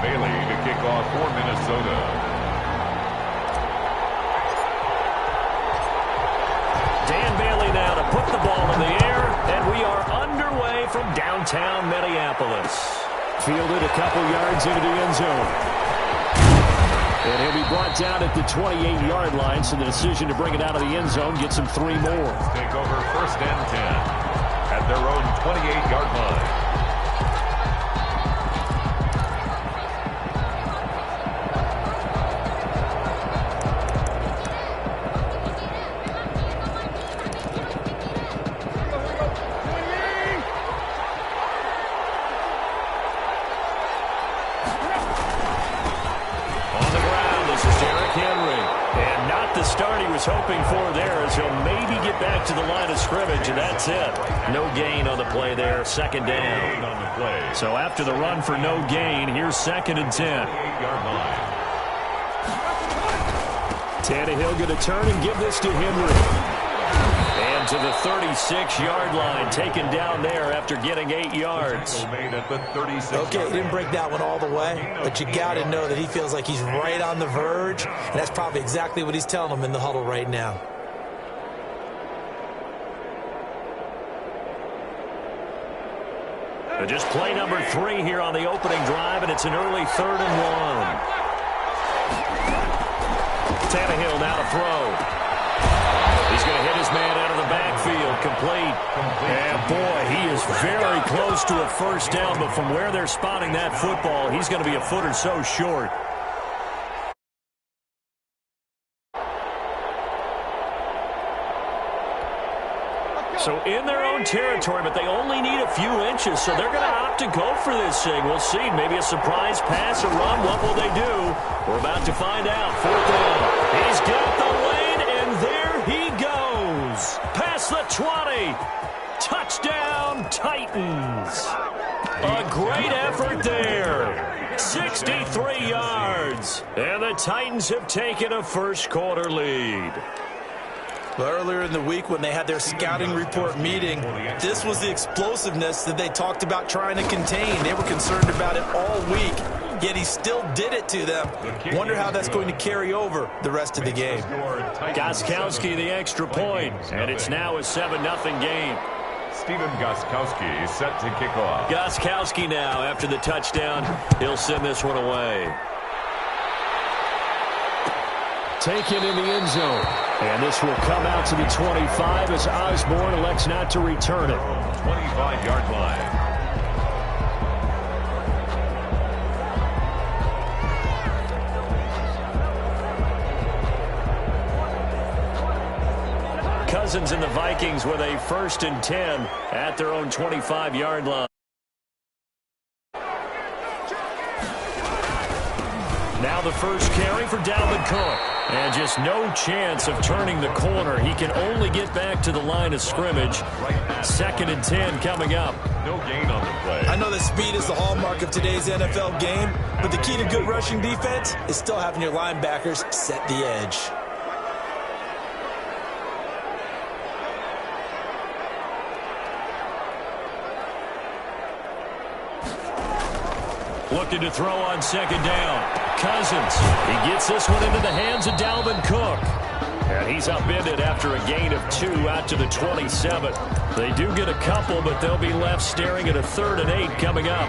Bailey to kick off for Minnesota. Dan Bailey now to put the ball in the air, and we are underway from downtown Minneapolis. Fielded a couple yards into the end zone. And he'll be brought down at the 28-yard line, so the decision to bring it out of the end zone gets him 3 more. Take over 1st and 10 at their own 28-yard line. Hoping for there as he'll maybe get back to the line of scrimmage, and that's it. No gain on the play there, 2nd down. On the play. So after the run for no gain, here's 2nd and 10. 8-yard line. Tannehill going to turn and give this to Henry. And to the 36-yard line, taken down there after getting 8 yards. Okay, he didn't break that one all the way, but you got to know that he feels like he's right on the verge, and that's probably exactly what he's telling them in the huddle right now. Just play number 3 here on the opening drive, and it's an early 3rd and 1. Tannehill now to throw. He's going to hit his man out of the backfield, complete. And boy, he is very close to a 1st down, but from where they're spotting that football, he's going to be a foot or so short. So in their own territory, but they only need a few inches, so they're going to opt to go for this thing. We'll see. Maybe a surprise pass, a run. What will they do? We're about to find out. 4th down. He's got the lane, and there he goes. Past the 20. Touchdown, Titans. A great effort there. 63 yards. And the Titans have taken a first-quarter lead. Well, earlier in the week when they had their scouting report meeting, this was the explosiveness that they talked about trying to contain. They were concerned about it all week, yet he still did it to them. Wonder how that's going to carry over the rest of the game. Gostkowski the extra point, and it's now a 7-0 game. Stephen Gostkowski is set to kick off. Gostkowski now after the touchdown. He'll send this one away. Taken in the end zone. And this will come out to the 25 as Osborne elects not to return it. 25-yard line. Cousins and the Vikings with a 1st and 10 at their own 25-yard line. Now the first carry for Dalvin Cook. And just no chance of turning the corner. He can only get back to the line of scrimmage. 2nd and 10 coming up. No gain on the play. I know that speed is the hallmark of today's NFL game, but the key to good rushing defense is still having your linebackers set the edge. Looking to throw on 2nd down. Cousins. He gets this one into the hands of Dalvin Cook. And he's upended after a gain of 2 out to the 27. They do get a couple, but they'll be left staring at a 3rd and 8 coming up.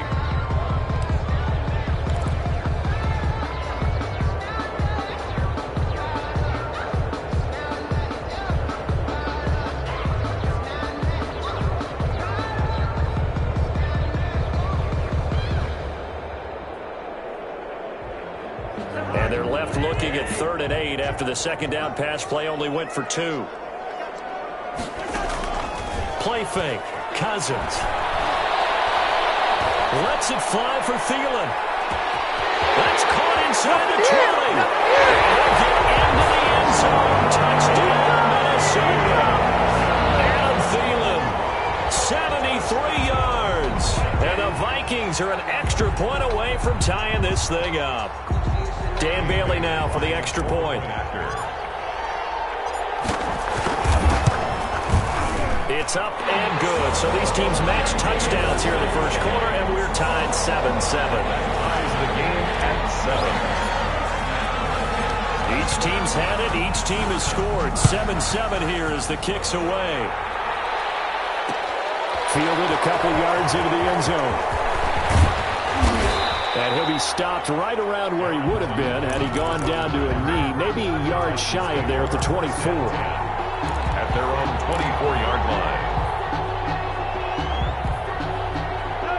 And they're left looking at 3rd and 8 after the 2nd down pass play only went for 2. Play fake. Cousins. Lets it fly for Thielen. That's caught inside the 20. And they'll get into the end zone. Touchdown, Minnesota. Adam Thielen, 73 yards. And the Vikings are an extra point away from tying this thing up. Dan Bailey now for the extra point. It's up and good. So these teams match touchdowns here in the first quarter, and we're tied 7-7. Ties the game Each team's had it. Each team has scored. 7-7 here as the kick's away. Fielded a couple yards into the end zone. And he'll be stopped right around where he would have been had he gone down to a knee, maybe a yard shy of there at the 24. At their own 24-yard line.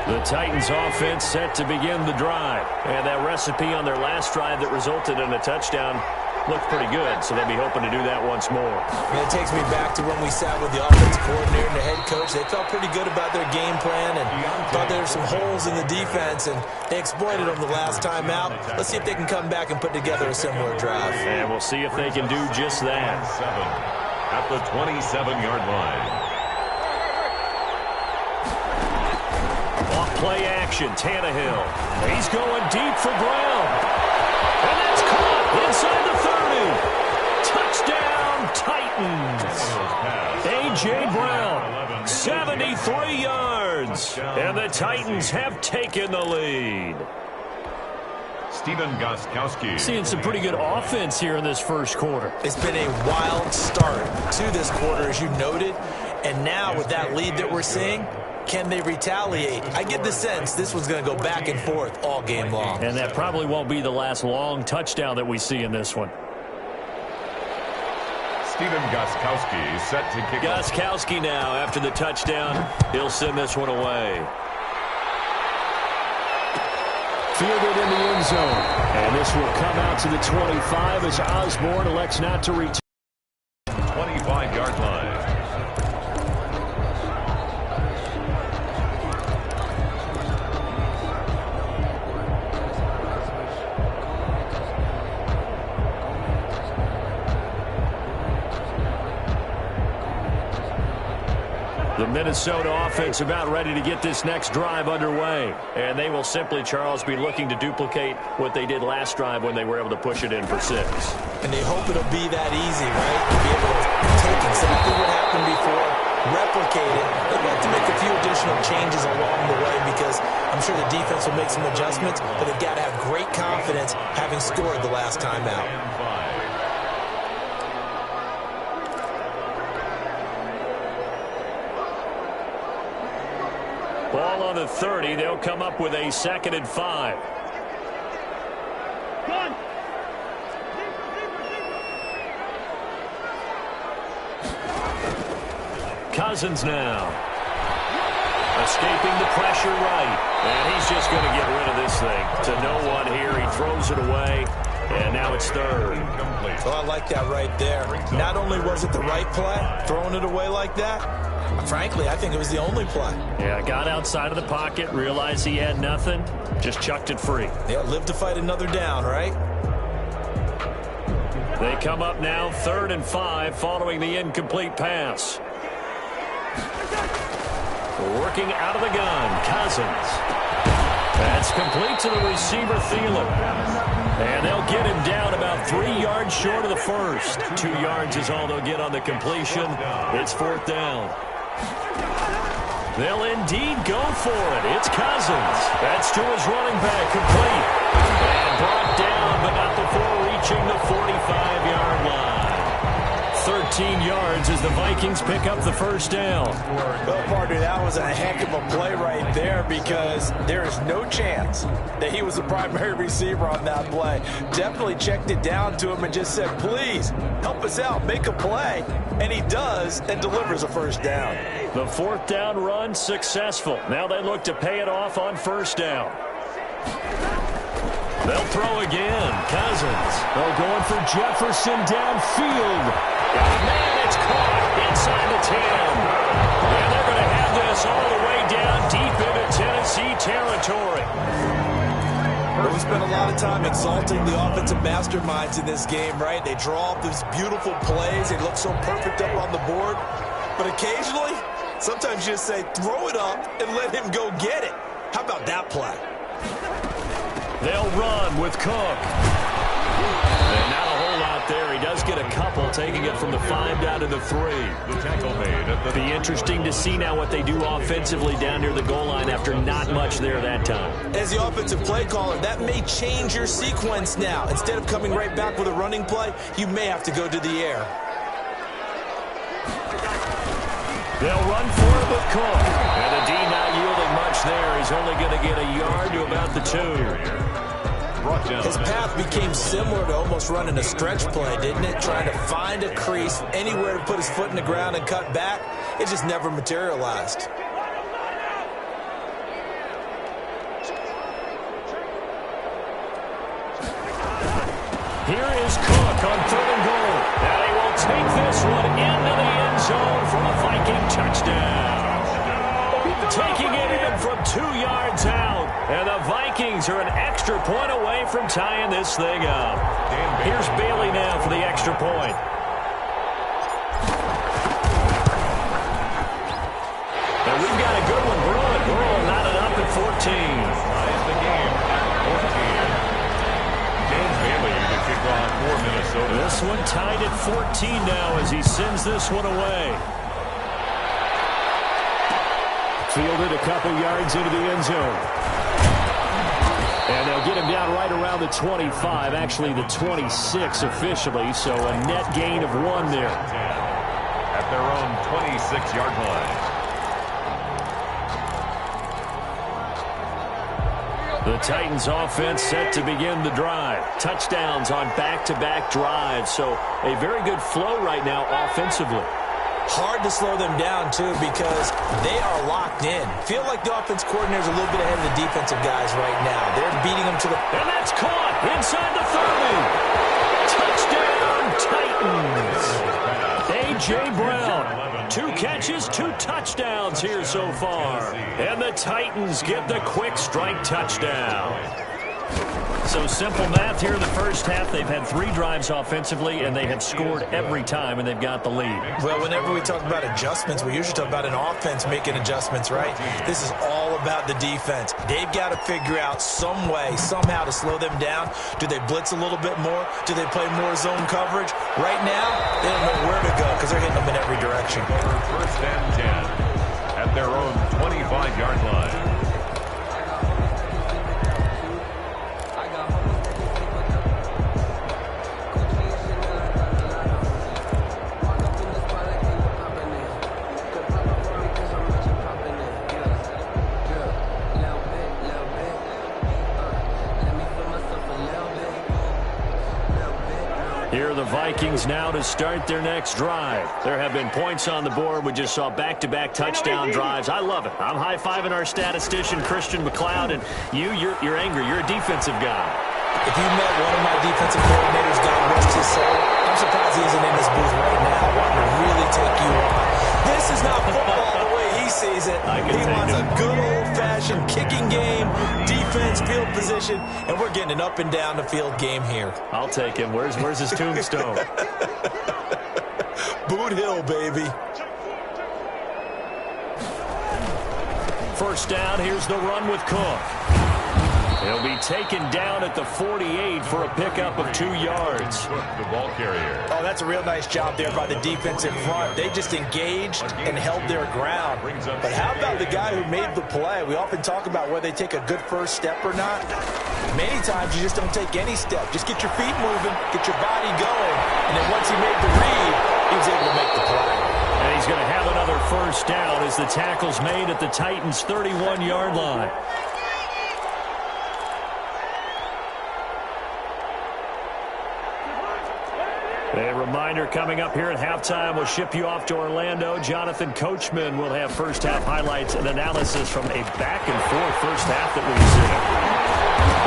The Titans offense set to begin the drive. And that recipe on their last drive that resulted in a touchdown looked pretty good, so they'll be hoping to do that once more. And it takes me back to when we sat with the offensive coordinator and the head coach. They felt pretty good about their game plan and thought there were some holes in the defense, and they exploited them the last time out. Let's see if they can come back and put together a similar drive. And we'll see if they can do just that. At the 27-yard line. Off play action, Tannehill. He's going deep for Brown. And that's caught inside the 30. Touchdown, Titans. A.J. Brown, 73 yards. And the Titans have taken the lead. Steven Gostkowski. Seeing some pretty good offense here in this first quarter. It's been a wild start to this quarter, as you noted. And now with that lead that we're seeing, can they retaliate? I get the sense this one's going to go back and forth all game long. And that probably won't be the last long touchdown that we see in this one. Steven Gostkowski set to kick off. Gostkowski now after the touchdown. He'll send this one away. Fielded in the end zone. And this will come out to the 25 as Osborne elects not to return. 25-yard line. The Minnesota offense about ready to get this next drive underway. And they will simply, Charles, be looking to duplicate what they did last drive when they were able to push it in for 6. And they hope it'll be that easy, right? To be able to take exactly what happened before, replicate it. They'd like to make a few additional changes along the way because I'm sure the defense will make some adjustments, but they've got to have great confidence having scored the last time out. Ball on the 30. They'll come up with a 2nd and 5. Cousins now. Escaping the pressure right. And he's just going to get rid of this thing to no one here. He throws it away. And now it's 3rd. Well, I like that right there. Not only was it the right play, throwing it away like that, frankly, I think it was the only play. Yeah, got outside of the pocket, realized he had nothing, just chucked it free. Yeah, live to fight another down, right? They come up now 3rd and 5 following the incomplete pass. Working out of the gun, Cousins. That's complete to the receiver, Thielen. And they'll get him down about 3 yards short of the first. 2 yards is all they'll get on the completion. It's 4th down. They'll indeed go for it. It's Cousins. That's to his running back, complete. And brought down, but not before reaching the 45-yard line. 13 yards as the Vikings pick up the first down. Well, partner, that was a heck of a play right there because there is no chance that he was the primary receiver on that play. Definitely checked it down to him and just said, please, help us out, make a play. And he does and delivers a first down. The 4th down run successful. Now they look to pay it off on 1st down. They'll throw again. Cousins. They're going for Jefferson downfield. Man, it's caught inside the 10. And they're going to have this all the way down deep into Tennessee territory. We spent a lot of time exalting the offensive masterminds in this game, right? They draw up these beautiful plays. They look so perfect up on the board. But occasionally, sometimes you just say, throw it up and let him go get it. How about that play? They'll run with Cook. And not a whole lot there. He does get a couple, taking it from the 5 down to the 3. The tackle made at the... Be interesting to see now what they do offensively down near the goal line after not much there that time. As the offensive play caller, that may change your sequence now. Instead of coming right back with a running play, you may have to go to the air. They'll run for it with Cook. And the D not yielding much there. He's only going to get a yard to about the 2. His path became similar to almost running a stretch play, didn't it? Trying to find a crease, anywhere to put his foot in the ground and cut back. It just never materialized. Here is Cook on 3rd and goal. And he will take this one into the end zone for a Viking touchdown. Taking it in from 2 yards out. And the Vikings are an extra point away from tying this thing up. Here's Bailey now for the extra point. And we've got a good one brewing. Burrow knotted up at 14. Ties the game at 14. James Bailey to kick off for Minnesota. This one tied at 14 now as he sends this one away. Fielded a couple yards into the end zone. And they'll get him down right around the 25, actually the 26 officially, so a net gain of 1 there. At their own 26-yard line. The Titans offense set to begin the drive. Touchdowns on back-to-back drives, so a very good flow right now offensively. Hard to slow them down, too, because they are locked in. Feel like the offense coordinator's a little bit ahead of the defensive guys right now. They're beating them to the... And that's caught inside the 30. Touchdown, Titans. A.J. Brown, 2 catches, 2 touchdowns here so far. And the Titans get the quick strike touchdown. So simple math here in the first half. They've had 3 drives offensively, and they have scored every time, and they've got the lead. Well, whenever we talk about adjustments, we usually talk about an offense making adjustments, right? This is all about the defense. They've got to figure out some way, somehow to slow them down. Do they blitz a little bit more? Do they play more zone coverage? Right now, they don't know where to go because they're hitting them in every direction. First and 10 at their own 25-yard line. Here are the Vikings now to start their next drive. There have been points on the board. We just saw back-to-back touchdown drives. I love it. I'm high-fiving our statistician, Christian McLeod, and you're angry. You're a defensive guy. If you met one of my defensive coordinators, God rest his soul, I'm surprised he isn't in this booth right now wanting to really take you on. This is not football the way he sees it. He wants a good old-fashioned kicking game, defense, field position, and we're getting an up-and-down-the-field game here. I'll take him. Where's his tombstone? Boot Hill, baby. First down, here's the run with Cook. He'll be taken down at the 48 for a pickup of 2 yards. The ball carrier. Oh, that's a real nice job there by the defense in front. They just engaged and held their ground. But how about the guy who made the play? We often talk about whether they take a good first step or not. Many times you just don't take any step. Just get your feet moving, get your body going, and then once he made the read, he was able to make the play. And he's going to have another first down as the tackle's made at the Titans' 31-yard line. A reminder coming up here at halftime, we'll ship you off to Orlando. Jonathan Coachman will have first half highlights and analysis from a back-and-forth first half that we've seen.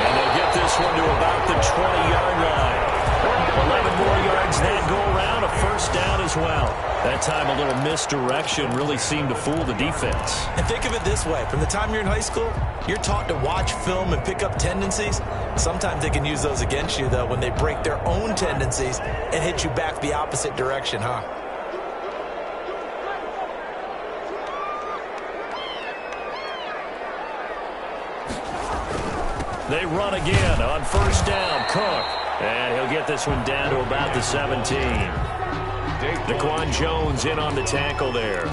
And they'll get this one to about the 20-yard line. 11 more yards that go around, a first down as well. That time a little misdirection really seemed to fool the defense. And think of it this way. From the time you're in high school, you're taught to watch film and pick up tendencies. Sometimes they can use those against you, though, when they break their own tendencies and hit you back the opposite direction, huh? They run again on first down. Cook And he'll get this one down to about the 17. Daquan Jones in on the tackle there.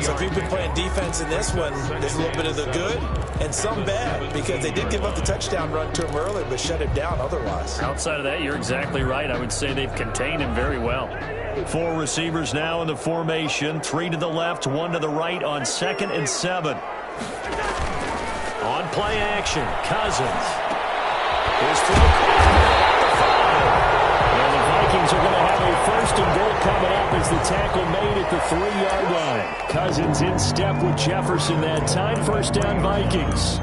So if you've been playing defense in this one, there's a little bit of the good and some bad, because they did give up the touchdown run to him earlier, but shut him down otherwise. Outside of that, you're exactly right. I would say they've contained him very well. 4 receivers now in the formation. 3 to the left, 1 to the right on 2nd and 7. On play action, Cousins. Here's through the 5. And the Vikings are going to have a 1st and goal coming up as the tackle made at the 3-yard line. Cousins in step with Jefferson that time. 1st down Vikings.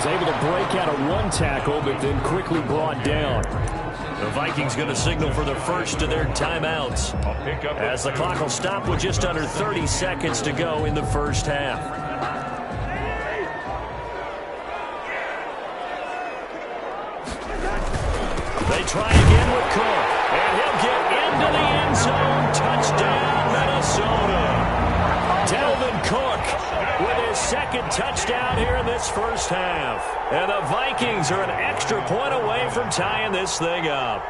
Able to break out of 1 tackle, but then quickly brought down. The Vikings going to signal for the first of their timeouts as the clock will stop with just under 30 seconds to go in the first half. They try again with Cook, and he'll get into the end zone. Touchdown, Minnesota. Dalvin Cook with his 2nd touchdown here in this first half. And the Vikings are an extra point away from tying this thing up.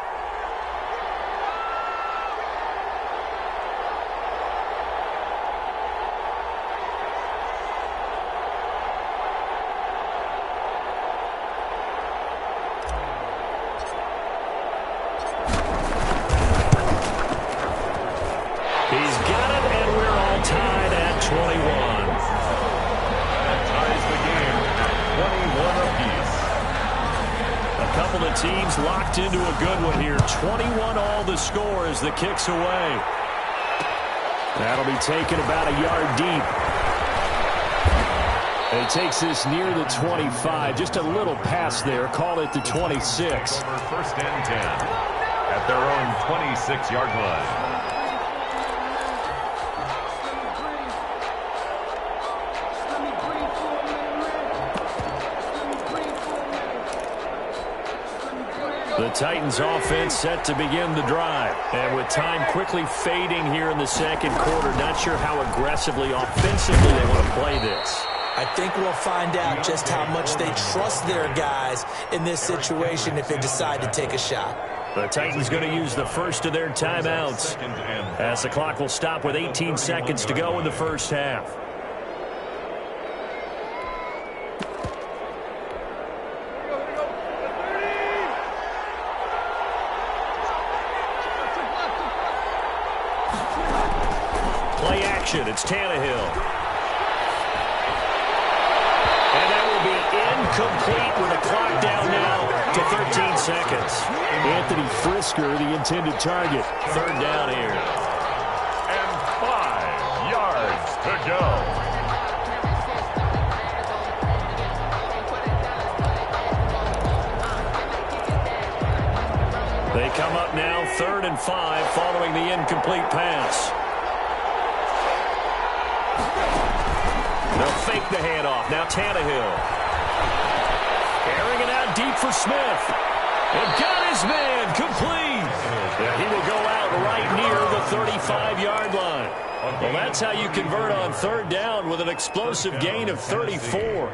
He's got it, and we're all tied at 21. Couple of teams locked into a good one here. 21 all the score as the kick's away. That'll be taken about a yard deep. And he takes this near the 25. Just a little pass there. Call it the 26. 1st and 10 at their own 26-yard line. The Titans offense set to begin the drive. And with time quickly fading here in the 2nd quarter, not sure how aggressively, offensively they want to play this. I think we'll find out just how much they trust their guys in this situation if they decide to take a shot. The Titans going to use the first of their timeouts as the clock will stop with 18 seconds to go in the first half. Play action, it's Tannehill. And that will be incomplete with a clock down now to 13 seconds. Anthony Frisker, the intended target. 3rd down here. And 5 yards to go. They come up now 3rd and 5 following the incomplete pass. They'll fake the handoff. Now Tannehill. Airing it out deep for Smith. And got his man complete. And he will go out right near the 35-yard line. Well, that's how you convert on 3rd down with an explosive gain of 34.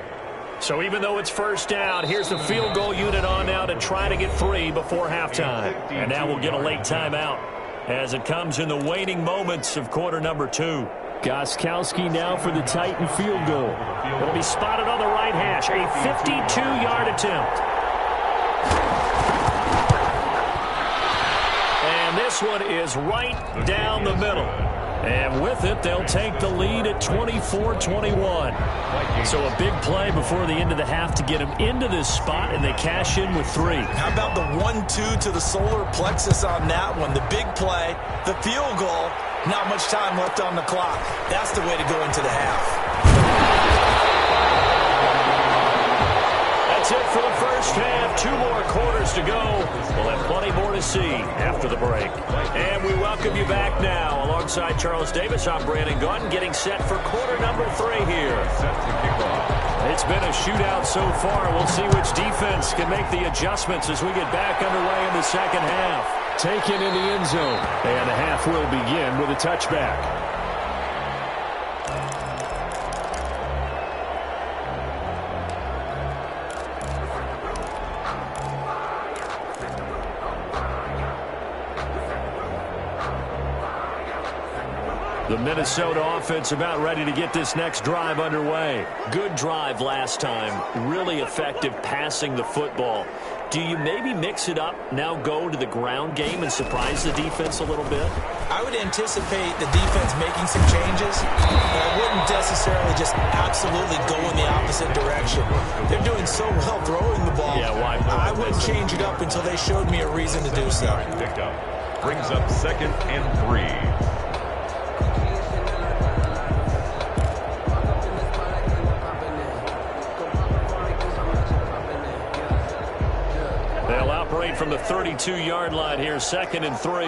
So even though it's 1st down, here's the field goal unit on now to try to get 3 before halftime. And now we'll get a late timeout as it comes in the waning moments of quarter number 2. Gostkowski now for the Titan field goal. It'll be spotted on the right hash. A 52-yard attempt. And this one is right down the middle. And with it, they'll take the lead at 24-21. So a big play before the end of the half to get them into this spot, and they cash in with 3. How about the 1-2 to the solar plexus on that one? The big play, the field goal, not much time left on the clock. That's the way to go into the half. That's it for the first half. 2 more quarters to go. We'll have plenty more to see after the break. And we welcome you back now. Alongside Charles Davis, I'm Brandon Gunn, getting set for quarter number 3 here. Set to kick off. It's been a shootout so far. We'll see which defense can make the adjustments as we get back underway in the second half. Taken in the end zone. And the half will begin with a touchback. The Minnesota offense about ready to get this next drive underway. Good drive last time. Really effective passing the football. Do you maybe mix it up, now go to the ground game and surprise the defense a little bit? I would anticipate the defense making some changes, but I wouldn't necessarily just absolutely go in the opposite direction. They're doing so well throwing the ball. Yeah, why? I wouldn't change it up until they showed me a reason to do so. Picked up. Brings up 2nd and 3. Operate from the 32-yard line here, 2nd and 3.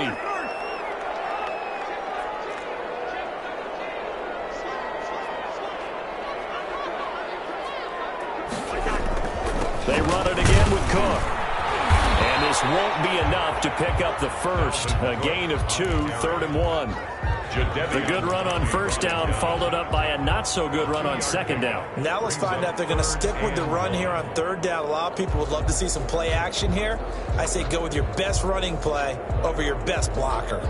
They run it again with Cook. And this won't be enough to pick up the first. A gain of 2, 3rd and 1. The good run on first down followed up by a not-so-good run on second down. Now let's find out if they're going to stick with the run here on third down. A lot of people would love to see some play action here. I say go with your best running play over your best blocker.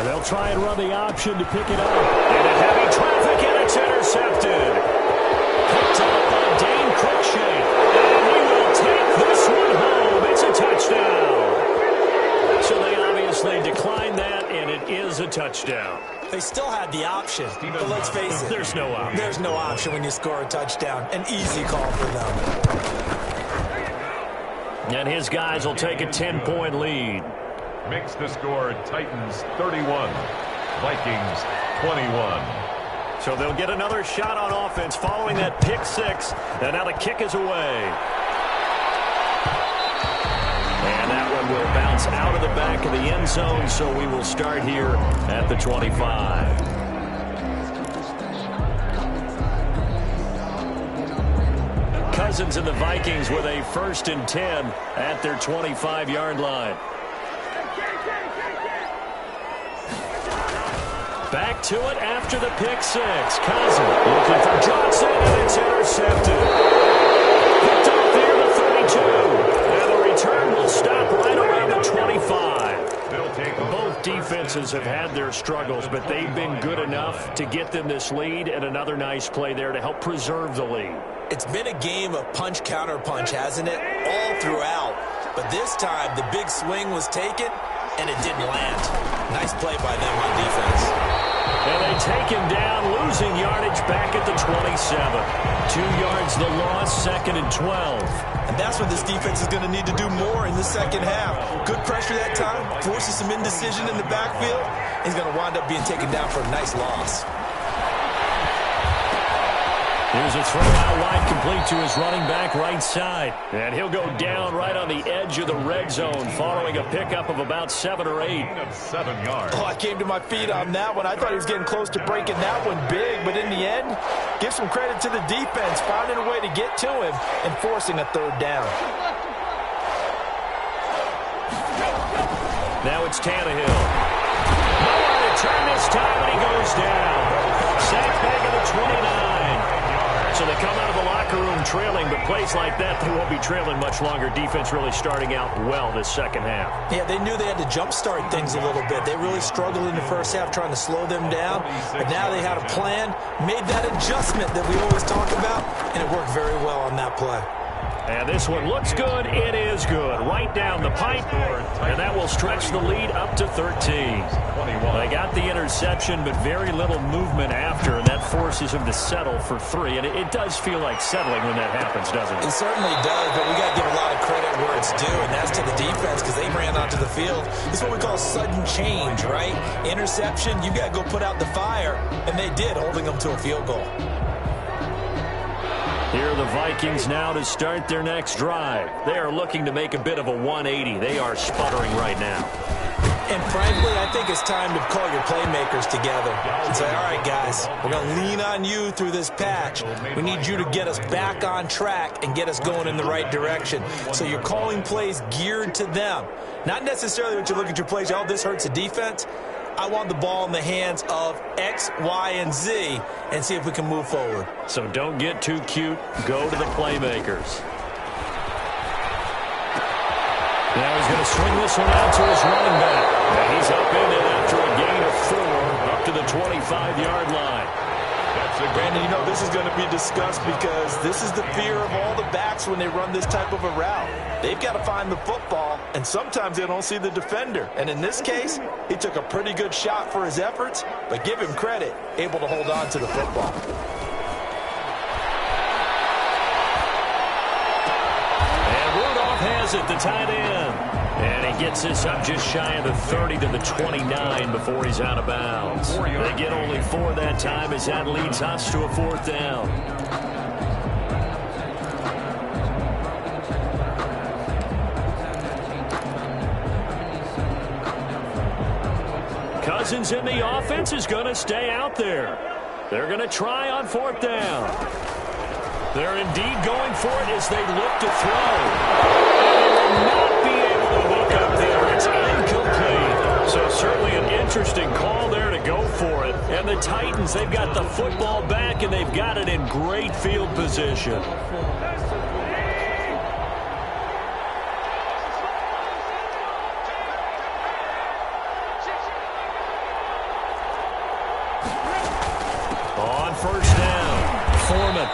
They'll try and run the option to pick it up. And a heavy traffic, and it's intercepted. Picked up by Dane Cruikshank. And he will take this one home. It's a touchdown. So they obviously declined that, and it is a touchdown. They still had the option, but let's face it. There's no option. There's no option when you score a touchdown. An easy call for them. And his guys will take a 10-point lead. Makes the score Titans 31, Vikings 21. So they'll get another shot on offense following that pick six. And now the kick is away. And that one will bounce out of the back of the end zone, so we will start here at the 25. Cousins and the Vikings with a 1st and 10 at their 25-yard line. Back to it after the pick six. Cousins looking for Johnson, and it's intercepted. Picked up there to 32. And the return will stop right around the 25. Both defenses have had their struggles, but they've been good enough to get them this lead, and another nice play there to help preserve the lead. It's been a game of punch-counter-punch, hasn't it? All throughout. But this time, the big swing was taken, and it didn't land. Nice play by them on defense. And they take him down, losing yardage back at the 27. 2 yards the loss, 2nd and 12. And that's what this defense is going to need to do more in the second half. Good pressure that time, forces some indecision in the backfield. He's going to wind up being taken down for a nice loss. Here's a throw out wide, complete to his running back right side. And he'll go down right on the edge of the red zone following a pickup of about 7 or 8. 7 yards. Oh, I came to my feet on that one. I thought he was getting close to breaking that one big, but in the end, give some credit to the defense, finding a way to get to him and forcing a third down. Now it's Tannehill. Nowhere to turn this time, and he goes down. Sacked back at the 29. So they come out of the locker room trailing, but plays like that, they won't be trailing much longer. Defense really starting out well this second half. Yeah, they knew they had to jumpstart things a little bit. They really struggled in the first half trying to slow them down, but now they had a plan, made that adjustment that we always talk about, and it worked very well on that play. And this one looks good. It is good. Right down the pipe. And that will stretch the lead up to 13. They got the interception, but very little movement after, and that forces him to settle for 3. And it does feel like settling when that happens, doesn't it? It certainly does, but we got to give a lot of credit where it's due, and that's to the defense because they ran onto the field. This is what we call sudden change, right? Interception, you got to go put out the fire, and they did, holding them to a field goal. Here are the Vikings now to start their next drive. They are looking to make a bit of a 180. They are sputtering right now. And frankly, I think it's time to call your playmakers together and say, all right, guys, we're going to lean on you through this patch. We need you to get us back on track and get us going in the right direction. So you're calling plays geared to them. Not necessarily what you look at your plays, oh, this hurts the defense. I want the ball in the hands of X, Y, and Z and see if we can move forward. So don't get too cute. Go to the playmakers. Now he's going to swing this one out to his running back. And he's up in it after a gain of 4 up to the 25-yard line. Brandon, you know this is going to be discussed because this is the fear of all the backs when they run this type of a route. They've got to find the football, and sometimes they don't see the defender. And in this case, he took a pretty good shot for his efforts, but give him credit, able to hold on to the football. Has it, the tight end. And he gets this up just shy of the 30 to the 29 before he's out of bounds. They get only 4 that time as that leads us to a 4th down. Cousins in the offense is going to stay out there. They're going to try on 4th down. They're indeed going for it as they look to throw. Not be able to hook up there. It's incomplete. So certainly an interesting call there to go for it. And the Titans, they've got the football back, and they've got it in great field position. On 1st down, Foreman.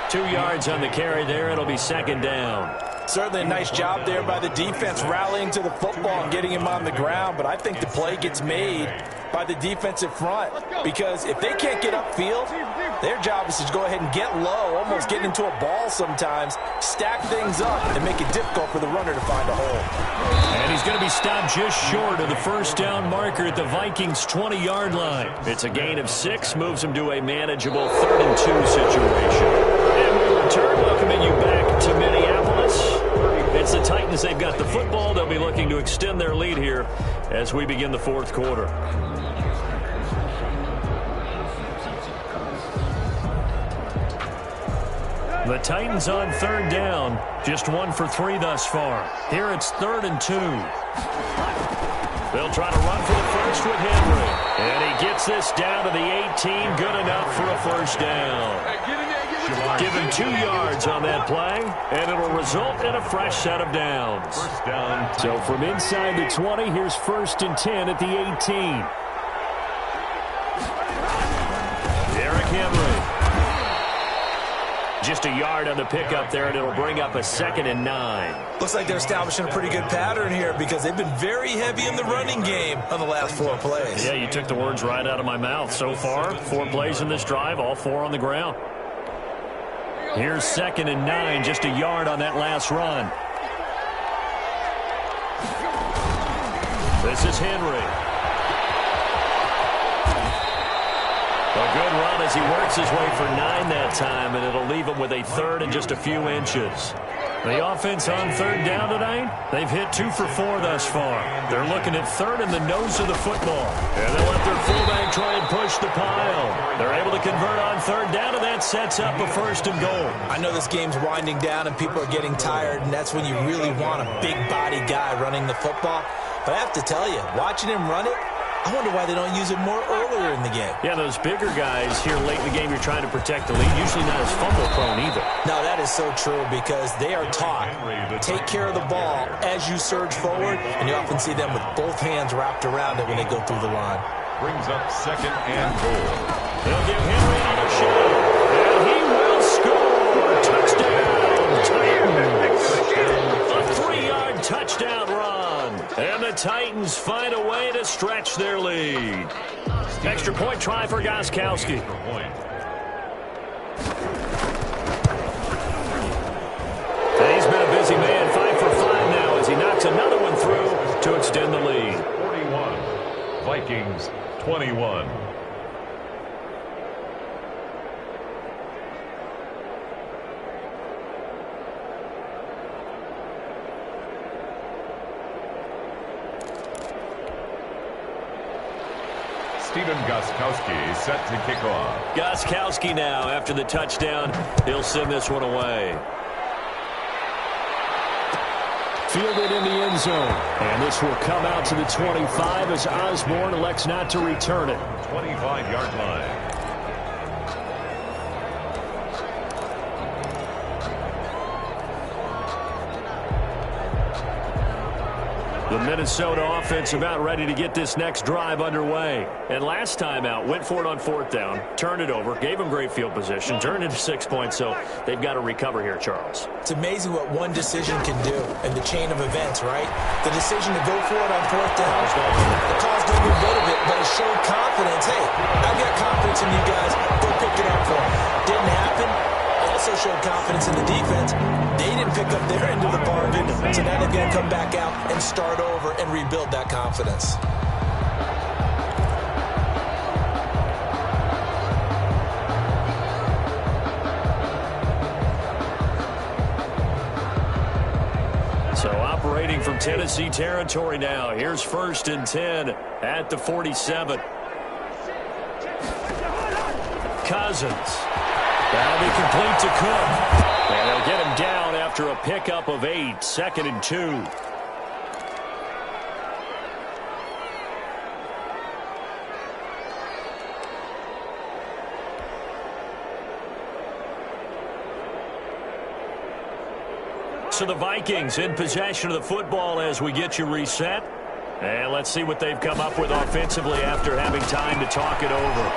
2 yards on the carry there. It'll be 2nd down. Certainly a nice job there by the defense rallying to the football and getting him on the ground, but I think the play gets made by the defensive front because if they can't get upfield, their job is to go ahead and get low, almost get into a ball sometimes, stack things up, and make it difficult for the runner to find a hole. And he's going to be stopped just short of the 1st down marker at the Vikings' 20-yard line. It's a gain of 6, moves him to a manageable 3rd and 2 situation. And we return, welcoming you back to Minneapolis. It's the Titans. They've got the football. They'll be looking to extend their lead here as we begin the 4th quarter. The Titans on 3rd down. Just 1 for 3 thus far. Here it's 3rd and 2. They'll try to run for the first with Henry. And he gets this down to the 18. Good enough for a 1st down. Give him 2 yards on that play, and it'll result in a fresh set of downs. So from inside the 20, here's 1st and 10 at the 18. Derrick Henry. Just a yard on the pickup there, and it'll bring up a 2nd and 9. Looks like they're establishing a pretty good pattern here because they've been very heavy in the running game on the last 4 plays. Yeah, you took the words right out of my mouth. So far, 4 plays in this drive, all 4 on the ground. Here's 2nd and 9, just a yard on that last run. This is Henry. A good run as he works his way for 9 that time, and it'll leave him with a 3rd and just a few inches. The offense on 3rd down tonight, they've hit 2 for 4 thus far. They're looking at 3rd in the nose of the football. And they'll let their fullback try and push the pile. They're able to convert on 3rd down, and that sets up a 1st and goal. I know this game's winding down and people are getting tired, and that's when you really want a big body guy running the football. But I have to tell you, watching him run it, I wonder why they don't use it more earlier in the game. Yeah, those bigger guys here late in the game, you're trying to protect the lead, usually not as fumble-prone either. No, that is so true because they are taught, take care of the ball as you surge forward, and you often see them with both hands wrapped around it when they go through the line. Brings up 2nd and goal. They'll give Henry another shot, and he will score. Touchdown, Titans. A 3-yard touchdown run. And the Titans find a way to stretch their lead. Extra point try for Gostkowski. And he's been a busy man, 5 for 5 now as he knocks another one through to extend the lead. 41, Vikings 21. Stephen Gostkowski set to kick off. Gostkowski now, after the touchdown, he'll send this one away. Fielded in the end zone. And this will come out to the 25 as Osborne elects not to return it. 25-yard line. The Minnesota offense about ready to get this next drive underway. And last time out, went for it on fourth down, turned it over, gave them great field position, turned into 6 points, so they've got to recover here, Charles. It's amazing what one decision can do in the chain of events, right? The decision to go for it on fourth down, it caused every bit of it, but it showed confidence. Hey, I've got confidence in you guys. Go pick it up for them. Didn't happen. Also showed confidence in the defense. They didn't pick up their end of the bargain, so now they've got to come back out and start over and rebuild that confidence. So operating from Tennessee territory now. Here's 1st and 10 at the 47. Cousins. That'll be complete to Cook. And they'll get him down after a pickup of 8. 2nd and 2. So the Vikings in possession of the football as we get you reset. And let's see what they've come up with offensively after having time to talk it over.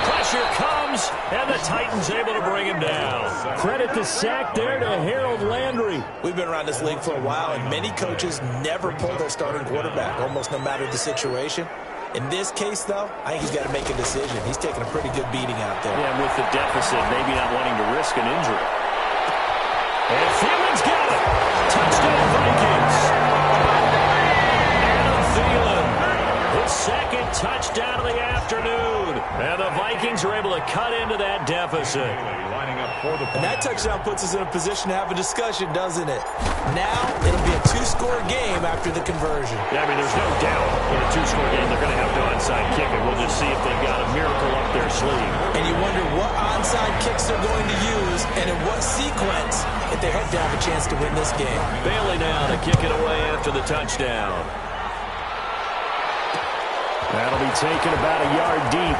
Pressure comes, and the Titans able to bring him down. Credit the sack there to Harold Landry. We've been around this league for a while, and many coaches never pull their starting quarterback, almost no matter the situation. In this case, though, I think he's got to make a decision. He's taking a pretty good beating out there. Yeah, with the deficit, maybe not wanting to risk an injury. And Thiel's got it. Touchdown, Vikings. Adam Thielen, his 2nd touchdown of the afternoon. And the Vikings are able to cut into that deficit. And that touchdown puts us in a position to have a discussion, doesn't it? Now, it'll be a 2-score game after the conversion. Yeah, I mean, there's no doubt in a 2-score game they're going to have to onside kick it. We'll just see if they've got a miracle up their sleeve. And you wonder what onside kicks they're going to use and in what sequence if they hope to have a chance to win this game. Bailey now to kick it away after the touchdown. That'll be taken about a yard deep.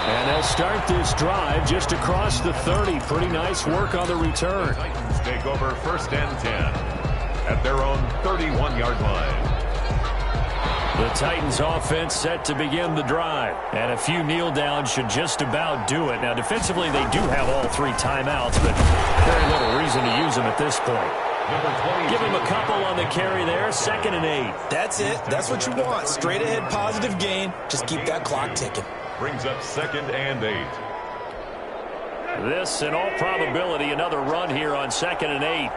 And they'll start this drive just across the 30. Pretty nice work on the return. The Titans take over 1st and 10 at their own 31-yard line. The Titans offense set to begin the drive. And a few kneel downs should just about do it. Now, defensively, they do have all 3 timeouts, but very little reason to use them at this point. Give him a couple on the carry there. 2nd and 8. That's it. That's what you want. Straight ahead positive gain. Just keep that clock ticking. Brings up 2nd and 8. This, in all probability, another run here on 2nd and 8.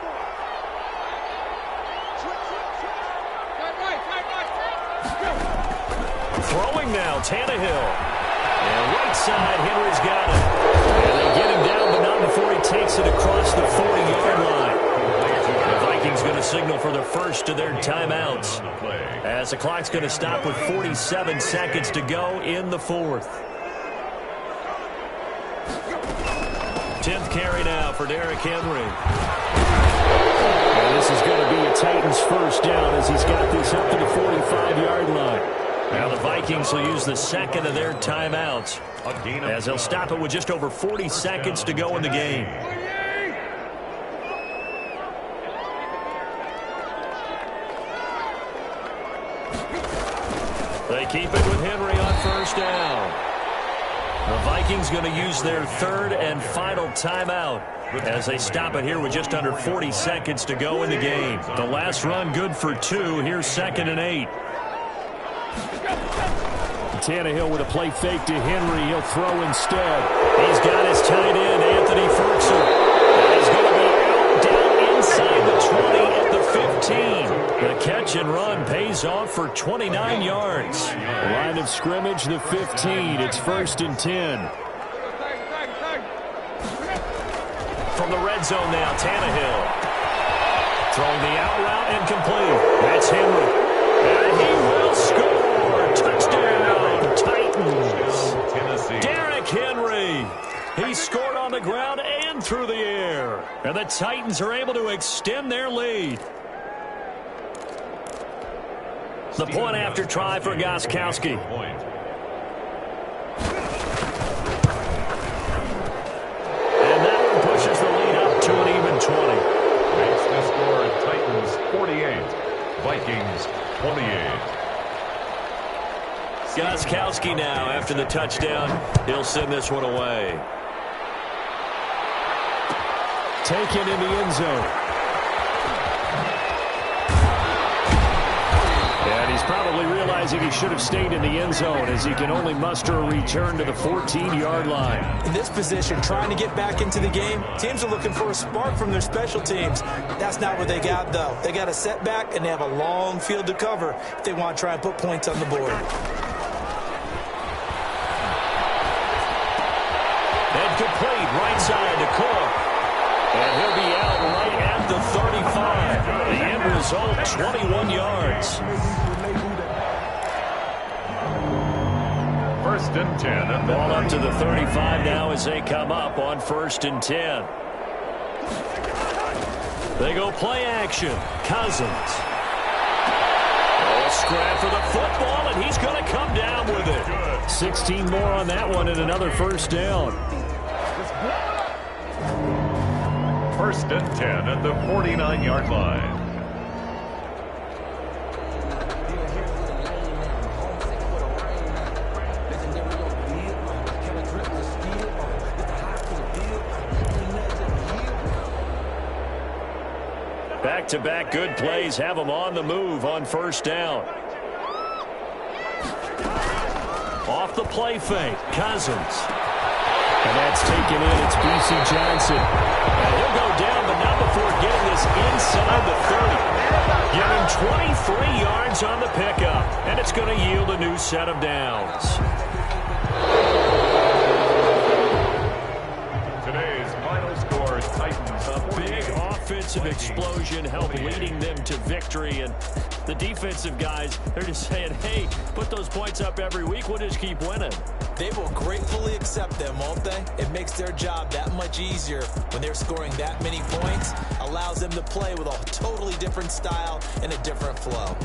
Throwing now, Tannehill. And right side, Henry's got it. And they get him down, but not before he takes it across the 40-yard line. The Vikings going to signal for the first of their timeouts, as the clock's going to stop with 47 seconds to go in the 4th. 10th carry now for Derrick Henry. And this is going to be a Titans first down as he's got this up to the 45-yard line. Now the Vikings will use the 2nd of their timeouts, as they'll stop it with just over 40 seconds to go in the game. They keep it with Henry on 1st down. The Vikings going to use their 3rd and final timeout as they stop it here with just under 40 seconds to go in the game. The last run good for 2. Here's 2nd and 8. Tannehill with a play fake to Henry. He'll throw instead. He's got his tight end, Anthony Ferguson. He's going to be out down inside the 20 at the 15. The catch and run pays off for 29 yards. Line of scrimmage, the 15. It's 1st and 10. From the red zone now, Tannehill. Throwing the out route and complete. That's Henry. And he will score. Titans. Tennessee. Derrick Henry. He scored on the ground and through the air. And the Titans are able to extend their lead. The point after try for Gostkowski. And that one pushes the lead up to an even 20. Makes the score Titans 48, Vikings 28. Gostkowski now after the touchdown. He'll send this one away. Taken in the end zone. And he's probably realizing he should have stayed in the end zone as he can only muster a return to the 14-yard line. In this position, trying to get back into the game, teams are looking for a spark from their special teams. That's not what they got, though. They got a setback, and they have a long field to cover if they want to try and put points on the board. And complete right side to Cook. And he'll be out right at the 35. The end result, 21 yards. First and 10. And Ball up to the 35 now as they come up on first and 10. They go play action. Cousins. Oh, scrap for the football, and he's going to come down with it. 16 more on that one and another first down. First and 10 at the 49-yard line. Back-to-back good plays have them on the move on first down. Off the play fake, Cousins. And that's taken in. It's B.C. Johnson. And he'll go down, but not before getting this inside the 30. Give him 23 yards on the pickup, and it's going to yield a new set of downs. Today's final score, Titans. A big offensive explosion helped leading them to victory, and the defensive guys, they're just saying, hey, put those points up every week, we'll just keep winning. They will gratefully accept them, won't they? It makes their job that much easier when they're scoring that many points. Allows them to play with a totally different style and a different flow.